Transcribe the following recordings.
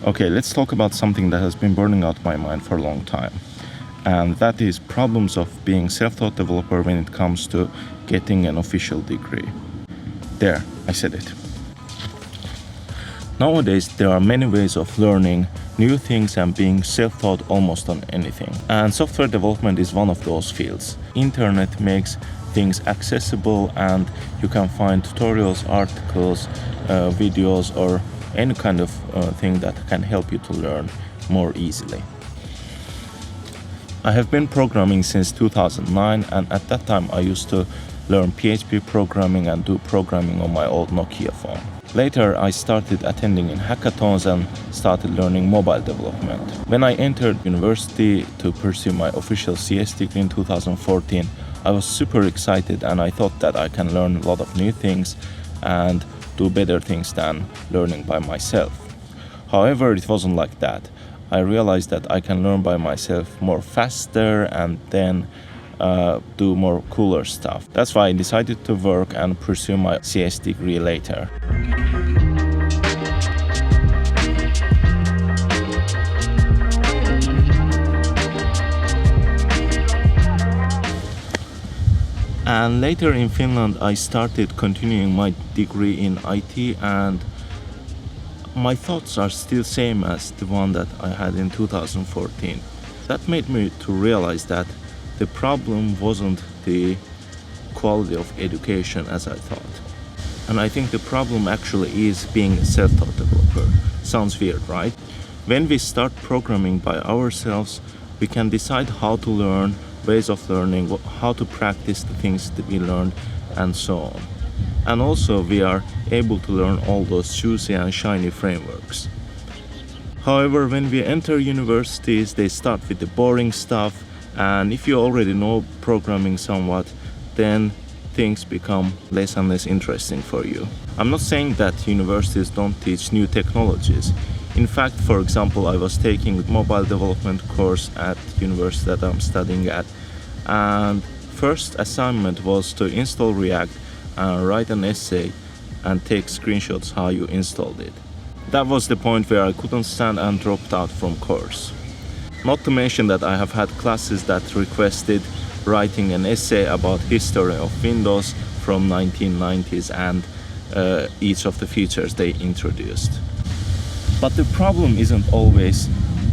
Okay, let's talk about something that has been burning out my mind for a long time. And that is problems of being self-taught developer when it comes to getting an official degree. There, I said it. Nowadays, there are many ways of learning new things and being self-taught almost on anything. And software development is one of those fields. Internet makes things accessible and you can find tutorials, articles, videos, or any kind of thing that can help you to learn more easily. I have been programming since 2009, and at that time I used to learn PHP programming and do programming on my old Nokia phone. Later I started attending in hackathons and started learning mobile development. When I entered university to pursue my official CS degree in 2014, I was super excited and I thought that I can learn a lot of new things and do better things than learning by myself. However, it wasn't like that. I realized that I can learn by myself more faster and then do more cooler stuff. That's why I decided to work and pursue my CS degree later. And later in Finland, I started continuing my degree in IT, and my thoughts are still same as the one that I had in 2014. That made me to realize that the problem wasn't the quality of education as I thought. And I think the problem actually is being a self-taught developer. Sounds weird, right? When we start programming by ourselves, we can decide how to learn, ways of learning, how to practice the things that we learned, and so on. And also we are able to learn all those juicy and shiny frameworks. However, when we enter universities, they start with the boring stuff, and if you already know programming somewhat, then things become less and less interesting for you. I'm not saying that universities don't teach new technologies. In fact, for example, I was taking a mobile development course at university that I'm studying at, and first assignment was to install React and write an essay and take screenshots how you installed it. That was the point where I couldn't stand and dropped out from course. Not to mention that I have had classes that requested writing an essay about history of Windows from 1990s and each of the features they introduced. But the problem isn't always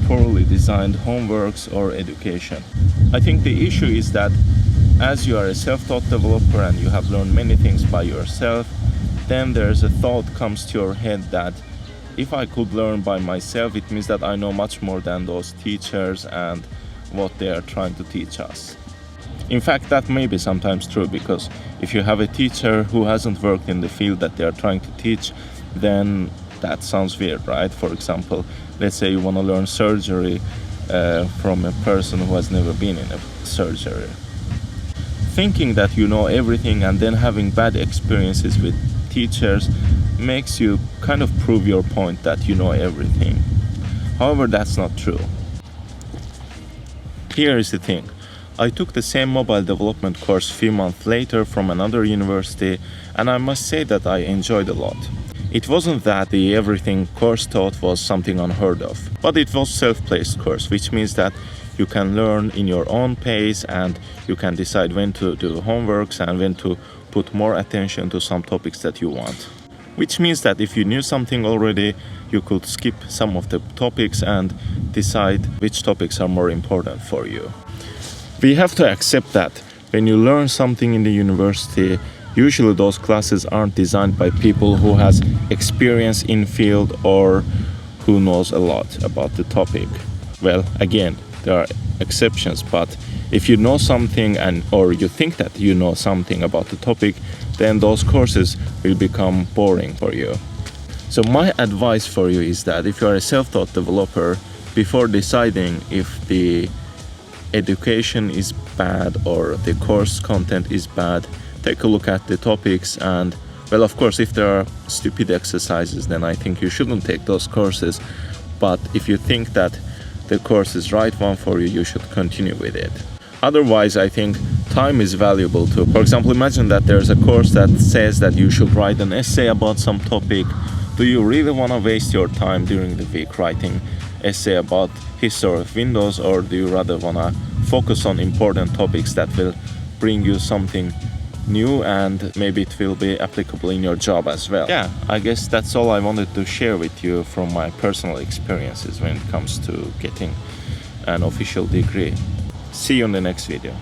poorly designed homeworks or education. I think the issue is that as you are a self-taught developer and you have learned many things by yourself, then there's a thought comes to your head that if I could learn by myself, it means that I know much more than those teachers and what they are trying to teach us. In fact, that may be sometimes true, because if you have a teacher who hasn't worked in the field that they are trying to teach, then that sounds weird, right? For example, let's say you want to learn surgery from a person who has never been in a surgery. Thinking that you know everything and then having bad experiences with teachers makes you kind of prove your point that you know everything. However, that's not true. Here is the thing. I took the same mobile development course a few months later from another university, and I must say that I enjoyed a lot. It wasn't that the everything course taught was something unheard of, but it was self-paced course, which means that you can learn in your own pace and you can decide when to do homeworks and when to put more attention to some topics that you want. Which means that if you knew something already, you could skip some of the topics and decide which topics are more important for you. We have to accept that when you learn something in the university, usually those classes aren't designed by people who has experience in field or who knows a lot about the topic. Well, again, there are exceptions, but if you know something or you think that you know something about the topic, then those courses will become boring for you. So my advice for you is that if you are a self-taught developer, before deciding if the education is bad or the course content is bad, take a look at the topics and, well, of course, if there are stupid exercises, then I think you shouldn't take those courses. But if you think that the course is right one for you, you should continue with it. Otherwise, I think time is valuable too. For example, imagine that there's a course that says that you should write an essay about some topic, Do you really want to waste your time during the week writing essay about history of Windows, or do you rather want to focus on important topics that will bring you something new and maybe it will be applicable in your job as well? Yeah, I guess that's all I wanted to share with you from my personal experiences when it comes to getting an official degree. See you in the next video.